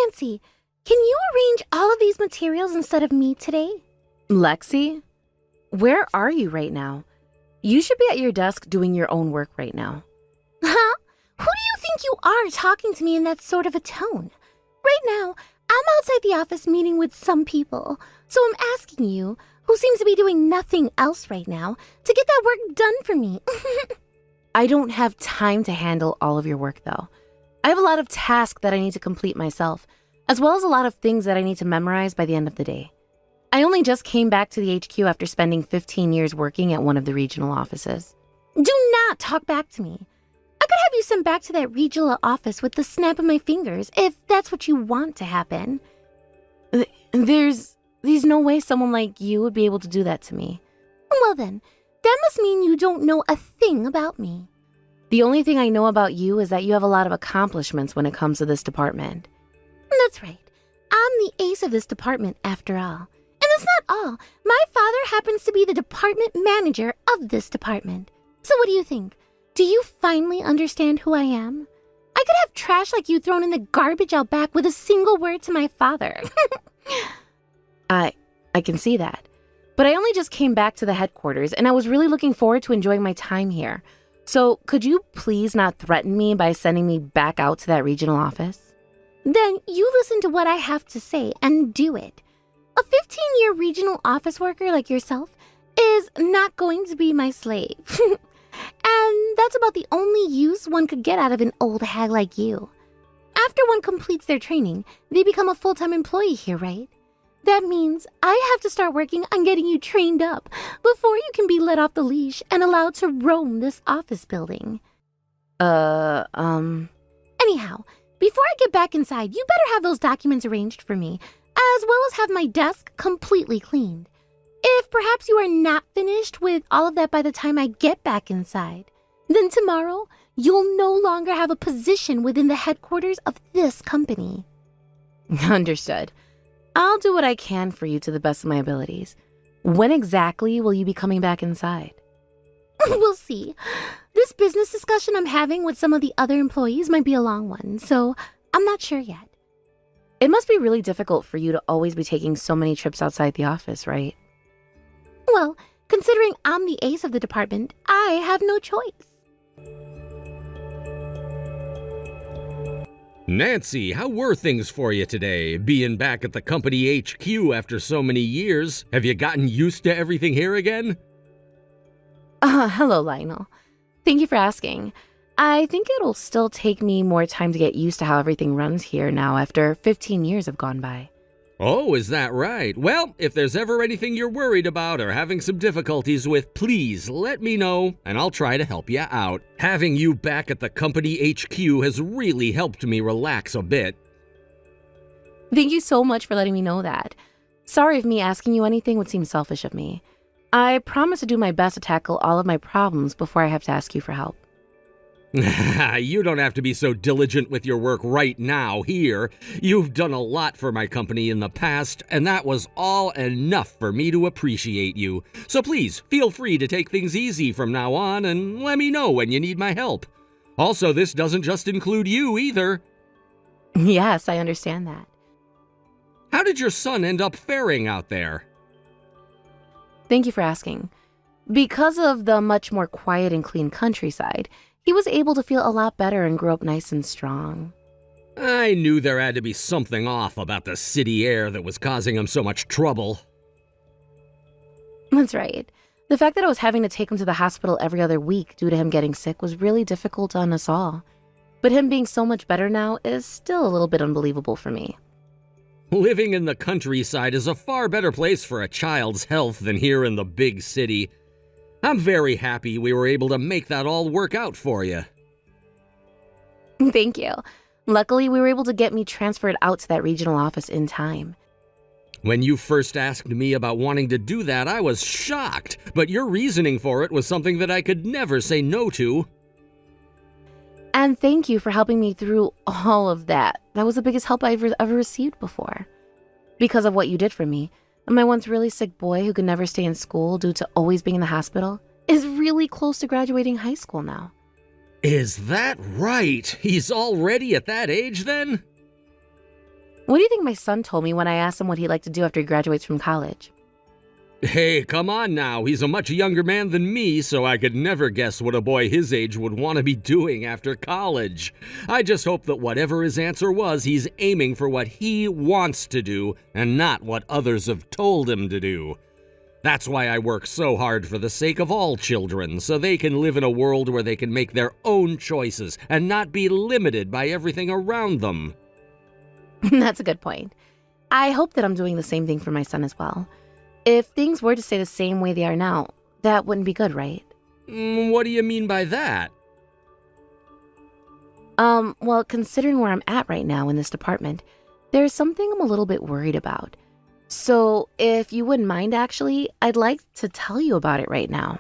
Nancy, can you arrange all of these materials instead of me today? Lexi, where are you right now? You should be at your desk doing your own work right now. Huh? Who do you think you are talking to me in that sort of a tone? Right now, I'm outside the office meeting with some people, so I'm asking you, who seems to be doing nothing else right now, to get that work done for me. I don't have time to handle all of your work, though. I have a lot of tasks that I need to complete myself, as well as a lot of things that I need to memorize by the end of the day. I only just came back to the HQ after spending 15 years working at one of the regional offices. Do not talk back to me. I could have you sent back to that regional office with the snap of my fingers, if that's what you want to happen. There's no way someone like you would be able to do that to me. Well then, that must mean you don't know a thing about me. The only thing I know about you is that you have a lot of accomplishments when it comes to this department. That's right. I'm the ace of this department, after all. And that's not all. My father happens to be the department manager of this department. So what do you think? Do you finally understand who I am? I could have trash like you thrown in the garbage out back with a single word to my father. I can see that. But I only just came back to the headquarters, and I was really looking forward to enjoying my time here. So could you please not threaten me by sending me back out to that regional office? Then you listen to what I have to say and do it. A 15-year regional office worker like yourself is not going to be my slave. And that's about the only use one could get out of an old hag like you. After one completes their training, they become a full-time employee here, right? That means I have to start working on getting you trained up before you can be let off the leash and allowed to roam this office building. Anyhow, before I get back inside, you better have those documents arranged for me, as well as have my desk completely cleaned. If perhaps you are not finished with all of that by the time I get back inside, then tomorrow you'll no longer have a position within the headquarters of this company. Understood. I'll do what I can for you to the best of my abilities. When exactly will you be coming back inside? We'll see. This business discussion I'm having with some of the other employees might be a long one, so I'm not sure yet. It must be really difficult for you to always be taking so many trips outside the office, right? Well, considering I'm the ace of the department, I have no choice. Nancy, how were things for you today, being back at the company HQ after so many years? Have you gotten used to everything here again? Hello, Lionel. Thank you for asking. I think it'll still take me more time to get used to how everything runs here now after 15 years have gone by. Oh, is that right? Well, if there's ever anything you're worried about or having some difficulties with, please let me know and I'll try to help you out. Having you back at the company HQ has really helped me relax a bit. Thank you so much for letting me know that. Sorry if me asking you anything would seem selfish of me. I promise to do my best to tackle all of my problems before I have to ask you for help. You don't have to be so diligent with your work right now here. You've done a lot for my company in the past, and that was all enough for me to appreciate you. So please, feel free to take things easy from now on and let me know when you need my help. Also, this doesn't just include you either. Yes, I understand that. How did your son end up faring out there? Thank you for asking. Because of the much more quiet and clean countryside, he was able to feel a lot better and grow up nice and strong. I knew there had to be something off about the city air that was causing him so much trouble. That's right. The fact that I was having to take him to the hospital every other week due to him getting sick was really difficult on us all. But him being so much better now is still a little bit unbelievable for me. Living in the countryside is a far better place for a child's health than here in the big city. I'm very happy we were able to make that all work out for you. Thank you. Luckily, we were able to get me transferred out to that regional office in time. When you first asked me about wanting to do that, I was shocked, but your reasoning for it was something that I could never say no to. And thank you for helping me through all of that. That was the biggest help I've ever received before. Because of what you did for me, my once really sick boy who could never stay in school due to always being in the hospital is really close to graduating high school now. Is that right? He's already at that age then? What do you think my son told me when I asked him what he'd like to do after he graduates from college? Hey, come on now. He's a much younger man than me, so I could never guess what a boy his age would want to be doing after college. I just hope that whatever his answer was, he's aiming for what he wants to do and not what others have told him to do. That's why I work so hard for the sake of all children, so they can live in a world where they can make their own choices and not be limited by everything around them. That's a good point. I hope that I'm doing the same thing for my son as well. If things were to stay the same way they are now, that wouldn't be good, right? What do you mean by that? Well, considering where I'm at right now in this department, there's something I'm a little bit worried about. So, if you wouldn't mind, actually, I'd like to tell you about it right now.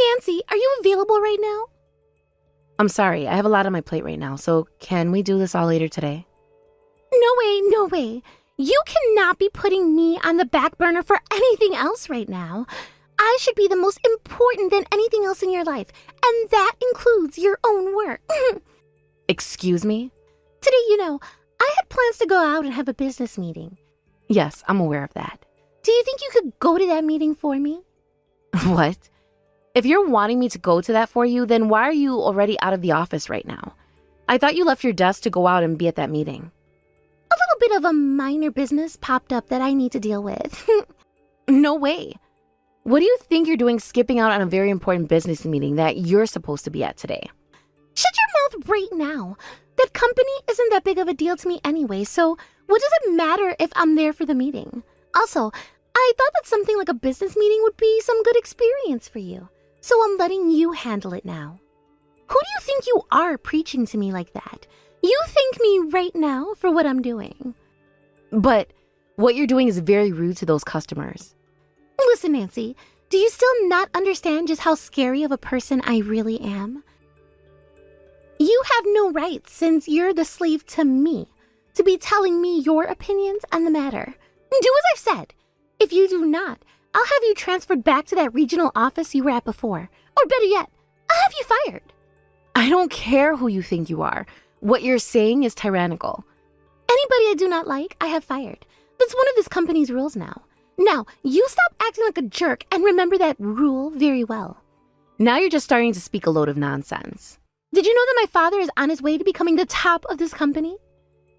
Nancy, are you available right now? I'm sorry, I have a lot on my plate right now, so can we do this all later today? No way, no way. You cannot be putting me on the back burner for anything else right now. I should be the most important than anything else in your life, and that includes your own work. Excuse me? Today, I had plans to go out and have a business meeting. Yes, I'm aware of that. Do you think you could go to that meeting for me? What? If you're wanting me to go to that for you, then why are you already out of the office right now? I thought you left your desk to go out and be at that meeting. A little bit of a minor business popped up that I need to deal with. No way. What do you think you're doing skipping out on a very important business meeting that you're supposed to be at today? Shut your mouth right now. That company isn't that big of a deal to me anyway, so what does it matter if I'm there for the meeting? Also, I thought that something like a business meeting would be some good experience for you, so I'm letting you handle it now. Who do you think you are preaching to me like that? You thank me right now for what I'm doing. But what you're doing is very rude to those customers. Listen, Nancy, do you still not understand just how scary of a person I really am? You have no rights, since you're the slave to me, to be telling me your opinions on the matter. Do as I've said. If you do not, I'll have you transferred back to that regional office you were at before. Or better yet, I'll have you fired. I don't care who you think you are. What you're saying is tyrannical. Anybody I do not like, I have fired. That's one of this company's rules now. Now, you stop acting like a jerk and remember that rule very well. Now you're just starting to speak a load of nonsense. Did you know that my father is on his way to becoming the top of this company?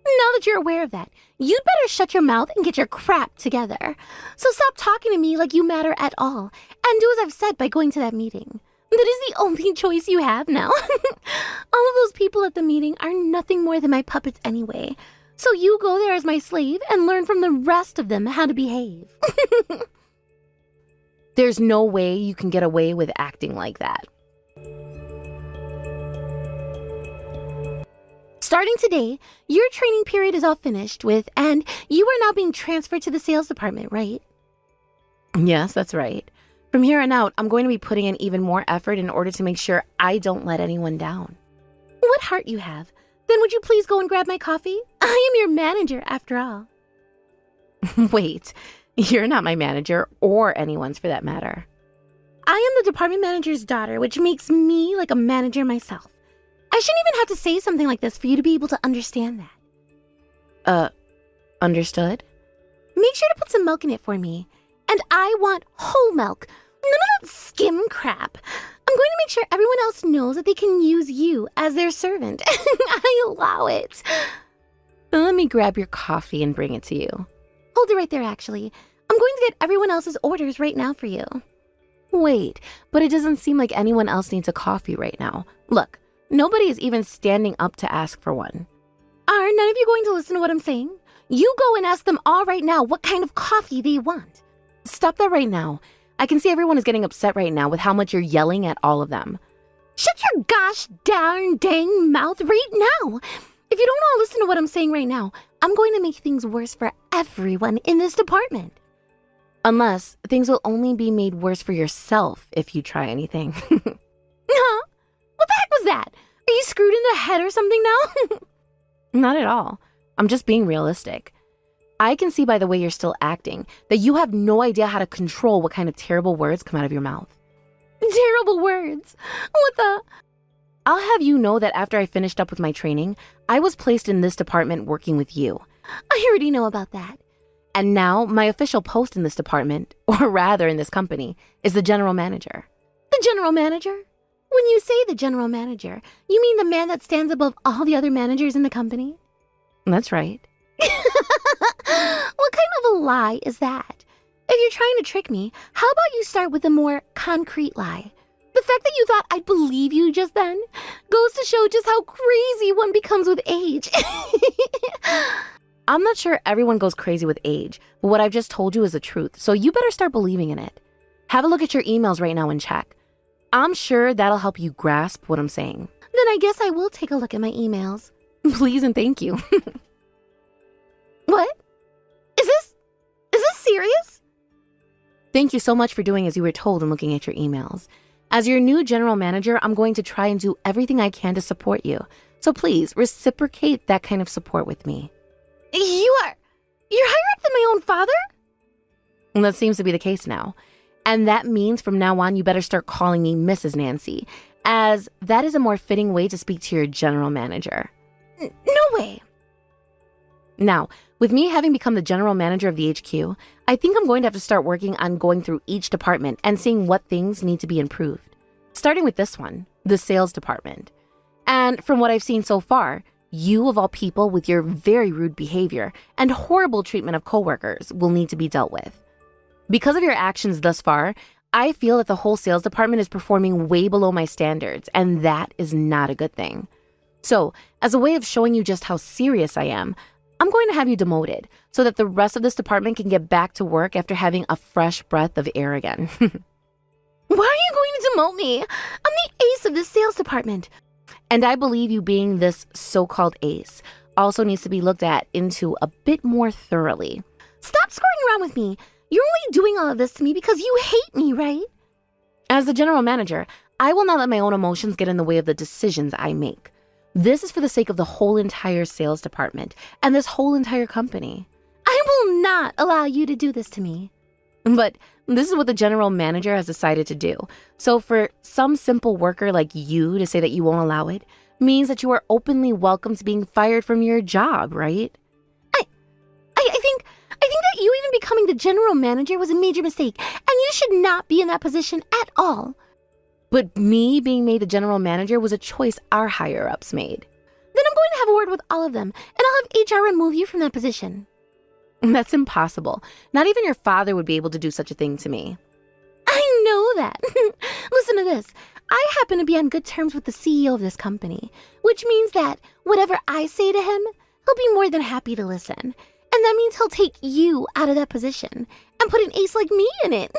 Now that you're aware of that, you'd better shut your mouth and get your crap together. So stop talking to me like you matter at all, and do as I've said by going to that meeting. That is the only choice you have now. All of those people at the meeting are nothing more than my puppets anyway. So you go there as my slave and learn from the rest of them how to behave. There's no way you can get away with acting like that. Starting today, your training period is all finished with, and you are now being transferred to the sales department, right? Yes, that's right. From here on out, I'm going to be putting in even more effort in order to make sure I don't let anyone down. What heart you have. Then would you please go and grab my coffee? I am your manager, after all. Wait, you're not my manager, or anyone's for that matter. I am the department manager's daughter, which makes me like a manager myself. I shouldn't even have to say something like this for you to be able to understand that. Understood? Make sure to put some milk in it for me. And I want whole milk. None of that skim crap. I'm going to make sure everyone else knows that they can use you as their servant. I allow it. Let me grab your coffee and bring it to you. Hold it right there, actually. I'm going to get everyone else's orders right now for you. Wait, but it doesn't seem like anyone else needs a coffee right now. Look, nobody is even standing up to ask for one. Are none of you going to listen to what I'm saying? You go and ask them all right now what kind of coffee they want. Stop that right now. I can see everyone is getting upset right now with how much you're yelling at all of them. Shut your gosh darn dang mouth right now. If you don't all listen to what I'm saying right now, I'm going to make things worse for everyone in this department. Unless things will only be made worse for yourself if you try anything. Huh? What the heck was that? Are you screwed in the head or something now? Not at all. I'm just being realistic. I can see by the way you're still acting that you have no idea how to control what kind of terrible words come out of your mouth. Terrible words? What the? I'll have you know that after I finished up with my training, I was placed in this department working with you. I already know about that. And now my official post in this department, or rather in this company, is the general manager. The general manager? When you say the general manager, you mean the man that stands above all the other managers in the company? That's right. What kind of a lie is that? If you're trying to trick me, how about you start with a more concrete lie? The fact that you thought I'd believe you just then goes to show just how crazy one becomes with age. I'm not sure everyone goes crazy with age, but what I've just told you is the truth, so you better start believing in it. Have a look at your emails right now and check. I'm sure that'll help you grasp what I'm saying. Then I guess I will take a look at my emails. Please and thank you. What? Is this serious? Thank you so much for doing as you were told and looking at your emails. As your new general manager, I'm going to try and do everything I can to support you. So please reciprocate that kind of support with me. You're higher up than my own father? And that seems to be the case now. And that means from now on, you better start calling me Mrs. Nancy, as that is a more fitting way to speak to your general manager. No way. Now, with me having become the general manager of the HQ, I think I'm going to have to start working on going through each department and seeing what things need to be improved. Starting with this one, the sales department. And from what I've seen so far, you of all people with your very rude behavior and horrible treatment of coworkers will need to be dealt with. Because of your actions thus far, I feel that the whole sales department is performing way below my standards, and that is not a good thing. So, as a way of showing you just how serious I am, I'm going to have you demoted so that the rest of this department can get back to work after having a fresh breath of air again. Why are you going to demote me? I'm the ace of this sales department. And I believe you being this so-called ace also needs to be looked at into a bit more thoroughly. Stop screwing around with me. You're only doing all of this to me because you hate me, right? As the general manager, I will not let my own emotions get in the way of the decisions I make. This is for the sake of the whole entire sales department and this whole entire company. I will not allow you to do this to me. But this is what the general manager has decided to do. So for some simple worker like you to say that you won't allow it means that you are openly welcome to being fired from your job, right? I think that you even becoming the general manager was a major mistake, and you should not be in that position at all. But me being made the general manager was a choice our higher-ups made. Then I'm going to have a word with all of them, and I'll have HR remove you from that position. That's impossible. Not even your father would be able to do such a thing to me. I know that. Listen to this. I happen to be on good terms with the CEO of this company, which means that whatever I say to him, he'll be more than happy to listen. And that means he'll take you out of that position and put an ace like me in it.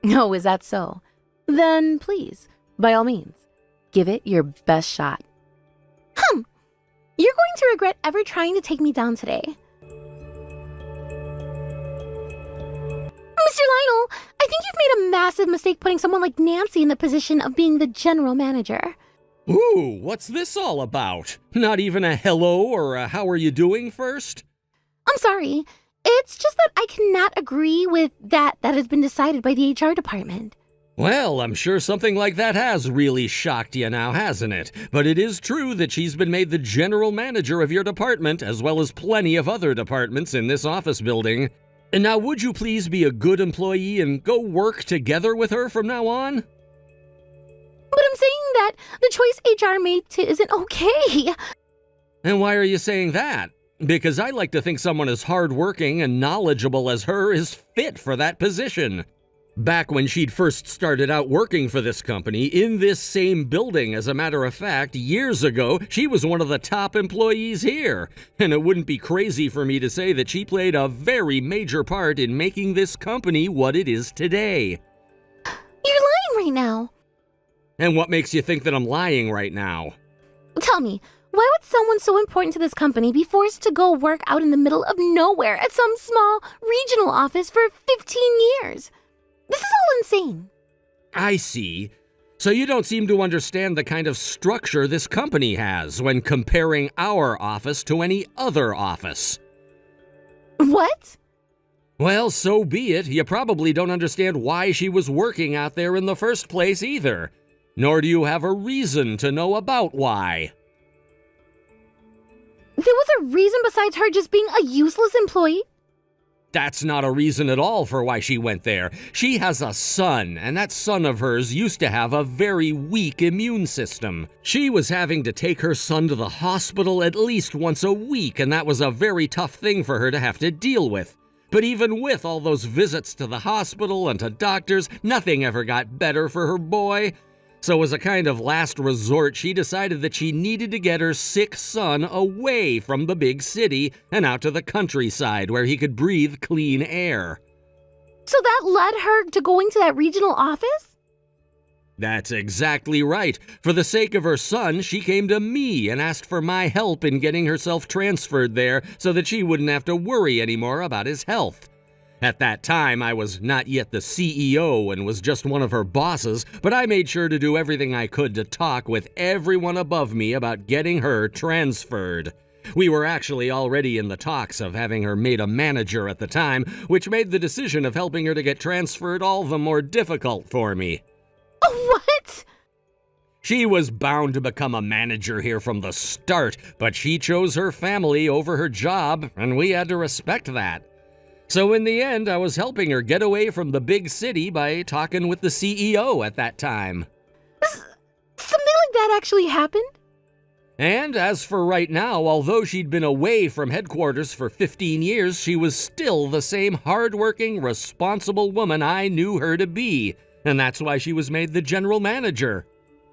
No, is that so? Then please, by all means, give it your best shot. You're going to regret ever trying to take me down today. Mr. Lionel, I think you've made a massive mistake putting someone like Nancy in the position of being the general manager. Ooh, what's this all about? Not even a hello or a how are you doing first? I'm sorry. It's just that I cannot agree with that has been decided by the HR department. Well, I'm sure something like that has really shocked you now, hasn't it? But it is true that she's been made the general manager of your department, as well as plenty of other departments in this office building. And now would you please be a good employee and go work together with her from now on? But I'm saying that the choice HR made isn't okay. And why are you saying that? Because I like to think someone as hardworking and knowledgeable as her is fit for that position. Back when she'd first started out working for this company, in this same building, as a matter of fact, years ago, she was one of the top employees here. And it wouldn't be crazy for me to say that she played a very major part in making this company what it is today. You're lying right now. And what makes you think that I'm lying right now? Tell me, why would someone so important to this company be forced to go work out in the middle of nowhere at some small regional office for 15 years? This is all insane. I see. So you don't seem to understand the kind of structure this company has when comparing our office to any other office. What? Well, so be it. You probably don't understand why she was working out there in the first place either. Nor do you have a reason to know about why. There was a reason besides her just being a useless employee? That's not a reason at all for why she went there. She has a son, and that son of hers used to have a very weak immune system. She was having to take her son to the hospital at least once a week, and that was a very tough thing for her to have to deal with. But even with all those visits to the hospital and to doctors, nothing ever got better for her boy. So as a kind of last resort, she decided that she needed to get her sick son away from the big city and out to the countryside where he could breathe clean air. So that led her to going to that regional office? That's exactly right. For the sake of her son, she came to me and asked for my help in getting herself transferred there so that she wouldn't have to worry anymore about his health. At that time, I was not yet the CEO and was just one of her bosses, but I made sure to do everything I could to talk with everyone above me about getting her transferred. We were actually already in the talks of having her made a manager at the time, which made the decision of helping her to get transferred all the more difficult for me. What? She was bound to become a manager here from the start, but she chose her family over her job, and we had to respect that. So in the end, I was helping her get away from the big city by talking with the CEO at that time. Something like that actually happened? And as for right now, although she'd been away from headquarters for 15 years, she was still the same hardworking, responsible woman I knew her to be, and that's why she was made the general manager.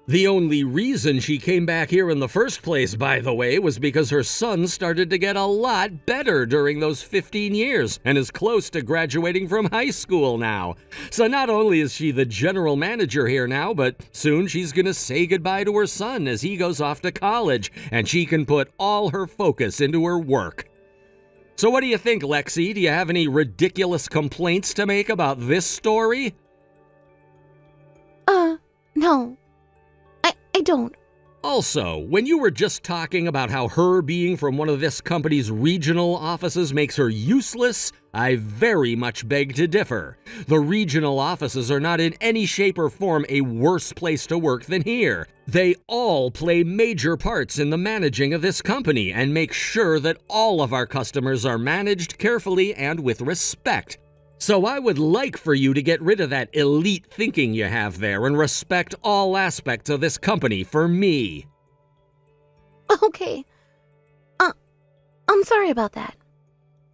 The only reason she came back here in the first place, by the way, was because her son started to get a lot better during those 15 years and is close to graduating from high school now. So not only is she the general manager here now, but soon she's going to say goodbye to her son as he goes off to college, and she can put all her focus into her work. So what do you think, Lexi? Do you have any ridiculous complaints to make about this story? No. I don't. Also, when you were just talking about how her being from one of this company's regional offices makes her useless, I very much beg to differ. The regional offices are not in any shape or form a worse place to work than here. They all play major parts in the managing of this company and make sure that all of our customers are managed carefully and with respect. So I would like for you to get rid of that elite thinking you have there and respect all aspects of this company for me. Okay. I'm sorry about that.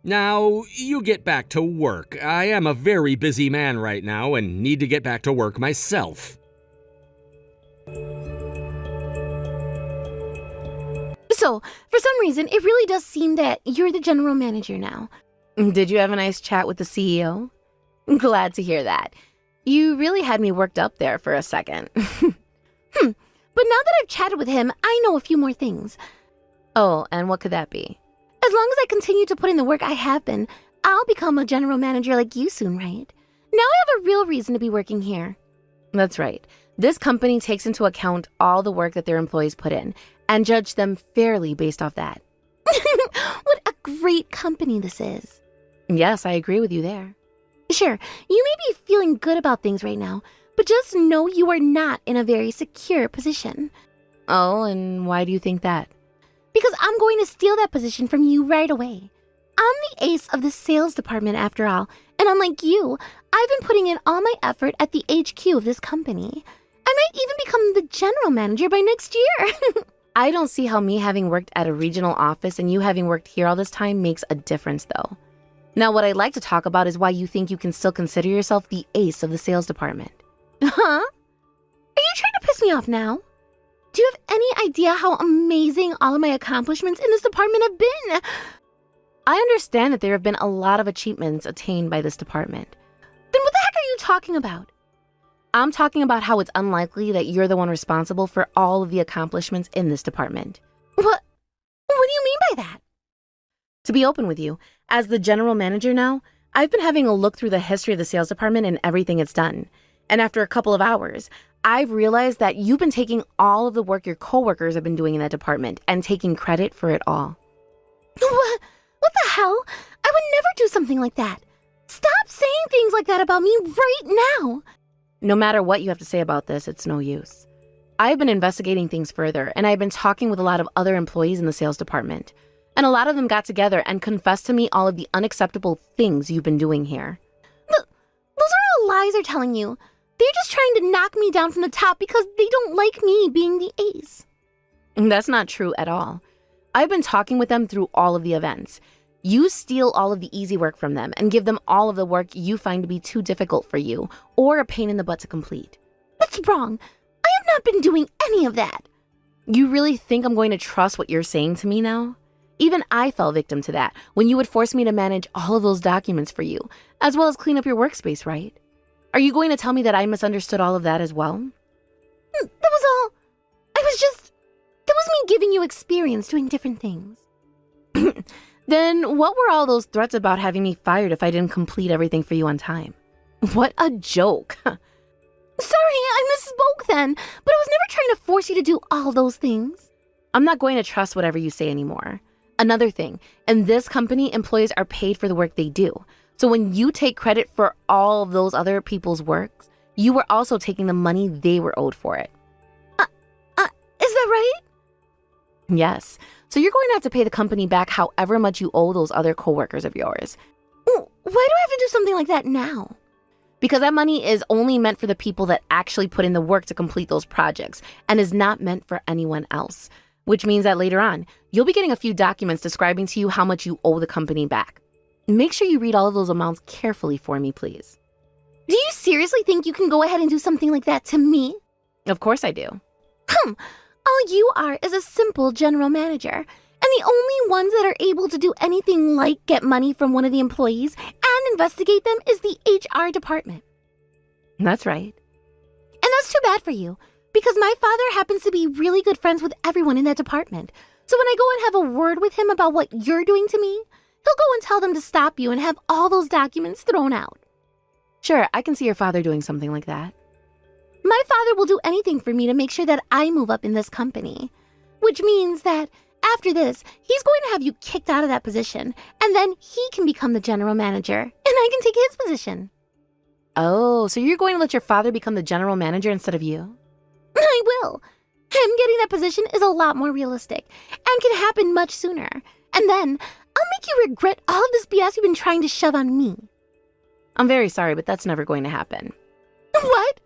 Now, you get back to work. I am a very busy man right now and need to get back to work myself. So, for some reason, it really does seem that you're the general manager now. Did you have a nice chat with the CEO? Glad to hear that. You really had me worked up there for a second. But now that I've chatted with him, I know a few more things. Oh, and what could that be? As long as I continue to put in the work I have been, I'll become a general manager like you soon, right? Now I have a real reason to be working here. That's right. This company takes into account all the work that their employees put in and judge them fairly based off that. What a great company this is. Yes, I agree with you there. Sure, you may be feeling good about things right now, but just know you are not in a very secure position. Oh, and why do you think that? Because I'm going to steal that position from you right away. I'm the ace of the sales department after all, and unlike you, I've been putting in all my effort at the HQ of this company. I might even become the general manager by next year. I don't see how me having worked at a regional office and you having worked here all this time makes a difference, though. Now, what I'd like to talk about is why you think you can still consider yourself the ace of the sales department. Huh? Are you trying to piss me off now? Do you have any idea how amazing all of my accomplishments in this department have been? I understand that there have been a lot of achievements attained by this department. Then what the heck are you talking about? I'm talking about how it's unlikely that you're the one responsible for all of the accomplishments in this department. What do you mean by that? To be open with you, as the general manager now, I've been having a look through the history of the sales department and everything it's done. And after a couple of hours, I've realized that you've been taking all of the work your coworkers have been doing in that department and taking credit for it all. What the hell? I would never do something like that. Stop saying things like that about me right now. No matter what you have to say about this, it's no use. I've been investigating things further, and I've been talking with a lot of other employees in the sales department. And a lot of them got together and confessed to me all of the unacceptable things you've been doing here. Those are all lies they're telling you. They're just trying to knock me down from the top because they don't like me being the ace. And that's not true at all. I've been talking with them through all of the events. You steal all of the easy work from them and give them all of the work you find to be too difficult for you or a pain in the butt to complete. That's wrong. I have not been doing any of that. You really think I'm going to trust what you're saying to me now? Even I fell victim to that when you would force me to manage all of those documents for you, as well as clean up your workspace, right? Are you going to tell me that I misunderstood all of that as well? That was all. That was me giving you experience doing different things. Then what were all those threats about having me fired if I didn't complete everything for you on time? What a joke. Sorry, I misspoke then, but I was never trying to force you to do all those things. I'm not going to trust whatever you say anymore. Another thing, in this company, employees are paid for the work they do. So when you take credit for all of those other people's works, you were also taking the money they were owed for it. Is that right? Yes. So you're going to have to pay the company back however much you owe those other coworkers of yours. Why do I have to do something like that now? Because that money is only meant for the people that actually put in the work to complete those projects and is not meant for anyone else. Which means that later on, you'll be getting a few documents describing to you how much you owe the company back. Make sure you read all of those amounts carefully for me, please. Do you seriously think you can go ahead and do something like that to me? Of course I do. All you are is a simple general manager, and the only ones that are able to do anything like get money from one of the employees and investigate them is the HR department. That's right. And that's too bad for you, because my father happens to be really good friends with everyone in that department. So when I go and have a word with him about what you're doing to me, he'll go and tell them to stop you and have all those documents thrown out. Sure, I can see your father doing something like that. My father will do anything for me to make sure that I move up in this company. Which means that after this, he's going to have you kicked out of that position, and then he can become the general manager, and I can take his position. Oh, so you're going to let your father become the general manager instead of you? I will. Him getting that position is a lot more realistic, and can happen much sooner. And then, I'll make you regret all of this BS you've been trying to shove on me. I'm very sorry, but that's never going to happen. What?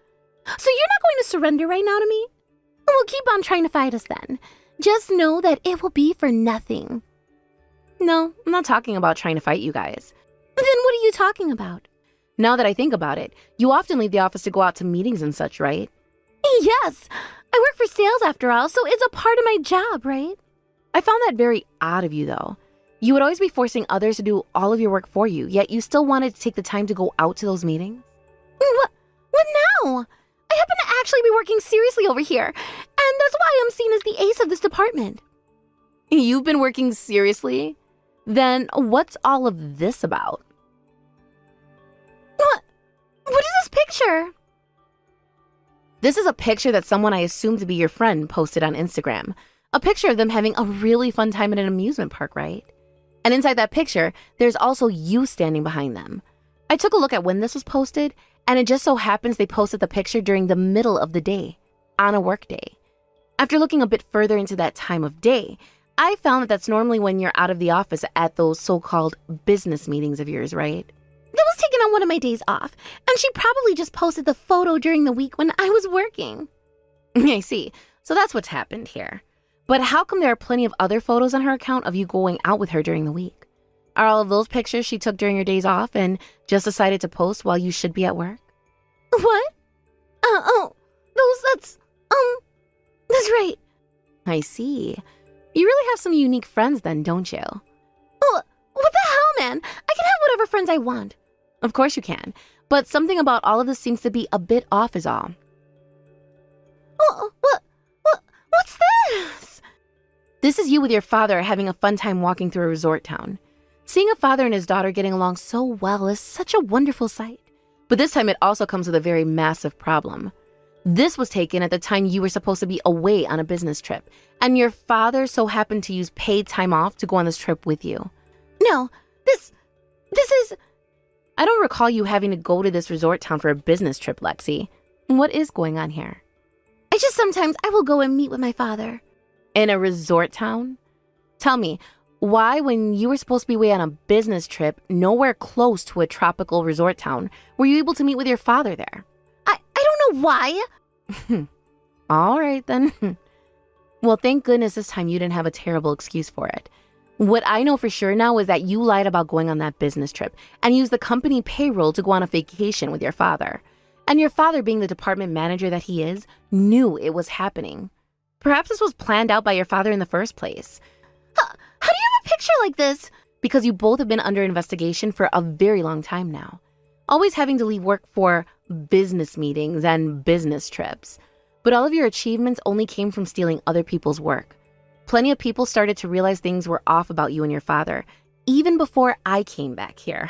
So you're not going to surrender right now to me? We'll keep on trying to fight us then. Just know that it will be for nothing. No, I'm not talking about trying to fight you guys. Then what are you talking about? Now that I think about it, you often leave the office to go out to meetings and such, right? Yes. I work for sales after all, so it's a part of my job, right? I found that very odd of you, though. You would always be forcing others to do all of your work for you, yet you still wanted to take the time to go out to those meetings? What now? I happen to actually be working seriously over here, and that's why I'm seen as the ace of this department. You've been working seriously? Then what's all of this about? What is this picture? This is a picture that someone I assume to be your friend posted on Instagram. A picture of them having a really fun time at an amusement park, right? And inside that picture, there's also you standing behind them. I took a look at when this was posted, and it just so happens they posted the picture during the middle of the day, on a work day. After looking a bit further into that time of day, I found that that's normally when you're out of the office at those so-called business meetings of yours, right? That was taken on one of my days off, and she probably just posted the photo during the week when I was working. I see. So that's what's happened here. But how come there are plenty of other photos on her account of you going out with her during the week? Are all of those pictures she took during your days off and just decided to post while you should be at work? What? That's right. I see. You really have some unique friends then, don't you? What the hell, man? I can have whatever friends I want. Of course you can. But something about all of this seems to be a bit off is all. What's this? This is you with your father having a fun time walking through a resort town. Seeing a father and his daughter getting along so well is such a wonderful sight. But this time it also comes with a very massive problem. This was taken at the time you were supposed to be away on a business trip, and your father so happened to use paid time off to go on this trip with you. No, this is... I don't recall you having to go to this resort town for a business trip, Lexi. What is going on here? Sometimes I will go and meet with my father. In a resort town? Tell me, why, when you were supposed to be away on a business trip, nowhere close to a tropical resort town, were you able to meet with your father there? I don't know why. All right, then. Well, thank goodness this time you didn't have a terrible excuse for it. What I know for sure now is that you lied about going on that business trip and used the company payroll to go on a vacation with your father. And your father, being the department manager that he is, knew it was happening. Perhaps this was planned out by your father in the first place. How do you have a picture like this? Because you both have been under investigation for a very long time now. Always having to leave work for business meetings and business trips. But all of your achievements only came from stealing other people's work. Plenty of people started to realize things were off about you and your father, even before I came back here.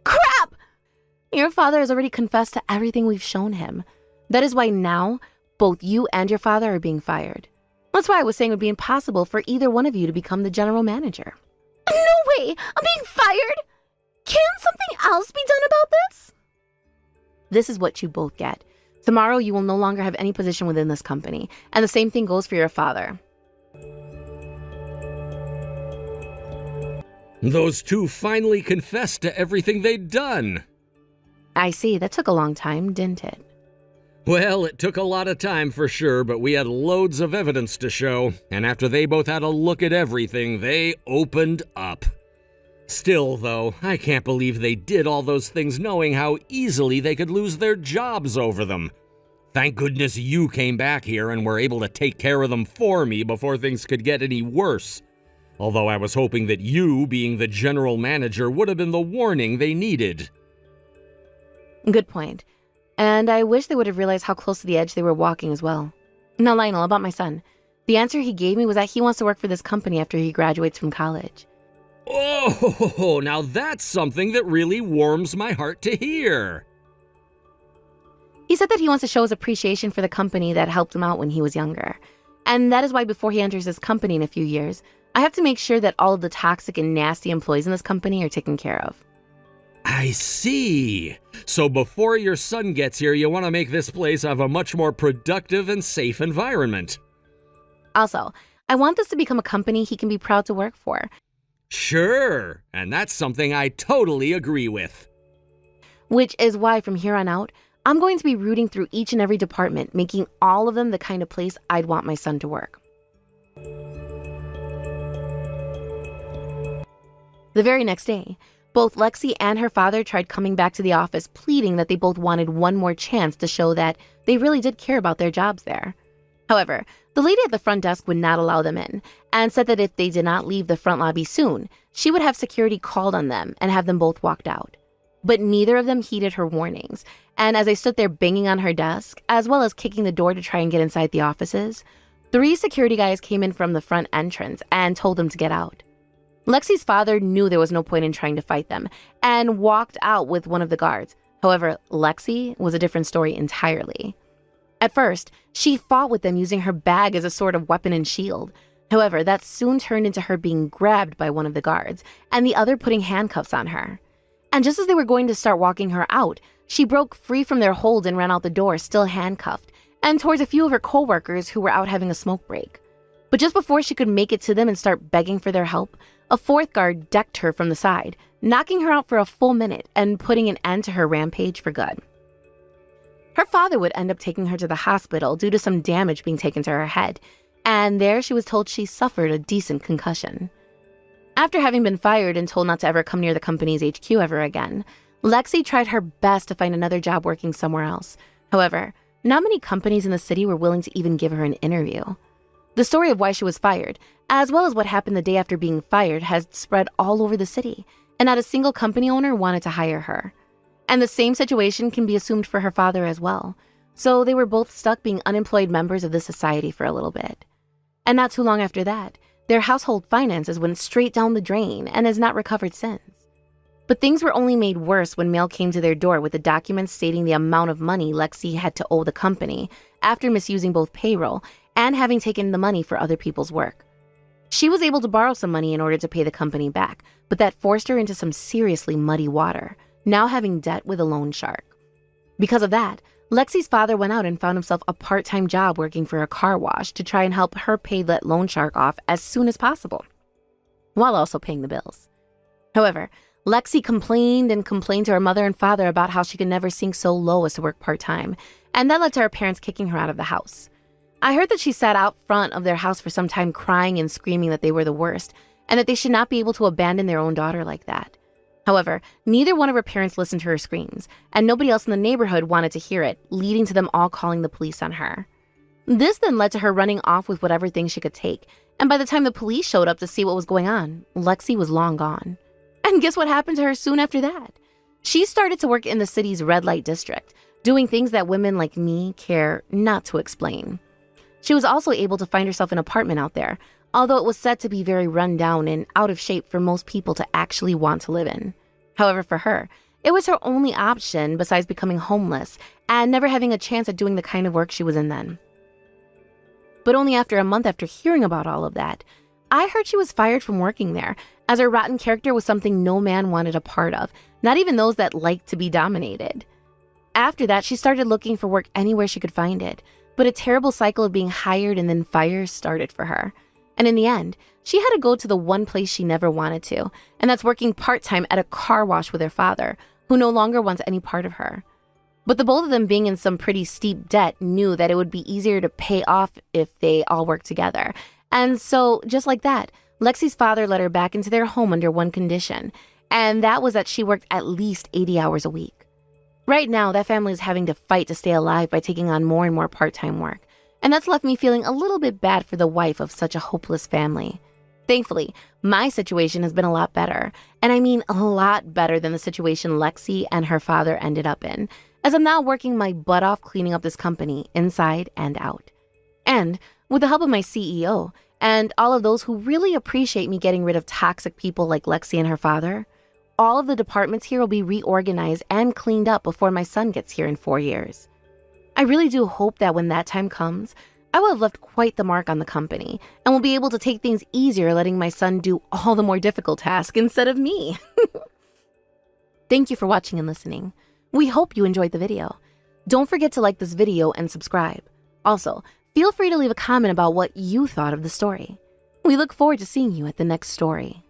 Crap! Your father has already confessed to everything we've shown him. That is why now, both you and your father are being fired. That's why I was saying it would be impossible for either one of you to become the general manager. No way! I'm being fired! Can't something else be done about this? This is what you both get. Tomorrow you will no longer have any position within this company, and the same thing goes for your father. Those two finally confessed to everything they'd done. I see, that took a long time, didn't it? Well, it took a lot of time for sure, but we had loads of evidence to show, and after they both had a look at everything, they opened up. Still, though, I can't believe they did all those things knowing how easily they could lose their jobs over them. Thank goodness you came back here and were able to take care of them for me before things could get any worse. Although I was hoping that you, being the general manager, would have been the warning they needed. Good point. And I wish they would have realized how close to the edge they were walking as well. Now, Lionel, about my son. The answer he gave me was that he wants to work for this company after he graduates from college. Oh, now that's something that really warms my heart to hear. He said that he wants to show his appreciation for the company that helped him out when he was younger. And that is why before he enters this company in a few years, I have to make sure that all of the toxic and nasty employees in this company are taken care of. I see. So before your son gets here, you want to make this place have a much more productive and safe environment. Also, I want this to become a company he can be proud to work for. Sure, and that's something I totally agree with. Which is why from here on out, I'm going to be rooting through each and every department, making all of them the kind of place I'd want my son to work. The very next day, both Lexi and her father tried coming back to the office, pleading that they both wanted one more chance to show that they really did care about their jobs there. However, the lady at the front desk would not allow them in, and said that if they did not leave the front lobby soon, she would have security called on them and have them both walked out. But neither of them heeded her warnings, and as they stood there banging on her desk, as well as kicking the door to try and get inside the offices, 3 security guys came in from the front entrance and told them to get out. Lexi's father knew there was no point in trying to fight them and walked out with one of the guards. However, Lexi was a different story entirely. At first, she fought with them using her bag as a sort of weapon and shield. However, that soon turned into her being grabbed by one of the guards and the other putting handcuffs on her. And just as they were going to start walking her out, she broke free from their hold and ran out the door, still handcuffed, and towards a few of her co-workers who were out having a smoke break. But just before she could make it to them and start begging for their help, a 4th guard decked her from the side, knocking her out for a full minute and putting an end to her rampage for good. Her father would end up taking her to the hospital due to some damage being taken to her head, and there she was told she suffered a decent concussion. After having been fired and told not to ever come near the company's HQ ever again, Lexi tried her best to find another job working somewhere else. However, not many companies in the city were willing to even give her an interview. The story of why she was fired, as well as what happened the day after being fired, has spread all over the city, and not a single company owner wanted to hire her. And the same situation can be assumed for her father as well. So they were both stuck being unemployed members of this society for a little bit. And not too long after that, their household finances went straight down the drain and has not recovered since. But things were only made worse when mail came to their door with the documents stating the amount of money Lexi had to owe the company after misusing both payroll and having taken the money for other people's work. She was able to borrow some money in order to pay the company back, but that forced her into some seriously muddy water, now having debt with a loan shark. Because of that, Lexi's father went out and found himself a part-time job working for a car wash to try and help her pay that loan shark off as soon as possible, while also paying the bills. However, Lexi complained and complained to her mother and father about how she could never sink so low as to work part-time, and that led to her parents kicking her out of the house. I heard that she sat out front of their house for some time crying and screaming that they were the worst, and that they should not be able to abandon their own daughter like that. However, neither one of her parents listened to her screams, and nobody else in the neighborhood wanted to hear it, leading to them all calling the police on her. This then led to her running off with whatever things she could take, and by the time the police showed up to see what was going on, Lexi was long gone. And guess what happened to her soon after that? She started to work in the city's red light district, doing things that women like me care not to explain. She was also able to find herself an apartment out there, although it was said to be very run down and out of shape for most people to actually want to live in. However, for her, it was her only option besides becoming homeless and never having a chance at doing the kind of work she was in then. But only after a month after hearing about all of that, I heard she was fired from working there, as her rotten character was something no man wanted a part of, not even those that liked to be dominated. After that, she started looking for work anywhere she could find it, but a terrible cycle of being hired and then fired started for her. And in the end, she had to go to the one place she never wanted to, and that's working part-time at a car wash with her father, who no longer wants any part of her. But the both of them being in some pretty steep debt knew that it would be easier to pay off if they all worked together. And so, just like that, Lexi's father let her back into their home under one condition, and that was that she worked at least 80 hours a week. Right now, that family is having to fight to stay alive by taking on more and more part-time work. And that's left me feeling a little bit bad for the wife of such a hopeless family. Thankfully, my situation has been a lot better, and I mean a lot better than the situation Lexi and her father ended up in, as I'm now working my butt off cleaning up this company inside and out. And with the help of my CEO and all of those who really appreciate me getting rid of toxic people like Lexi and her father, all of the departments here will be reorganized and cleaned up before my son gets here in 4 years. I really do hope that when that time comes, I will have left quite the mark on the company and will be able to take things easier letting my son do all the more difficult tasks instead of me. Thank you for watching and listening. We hope you enjoyed the video. Don't forget to like this video and subscribe. Also, feel free to leave a comment about what you thought of the story. We look forward to seeing you at the next story.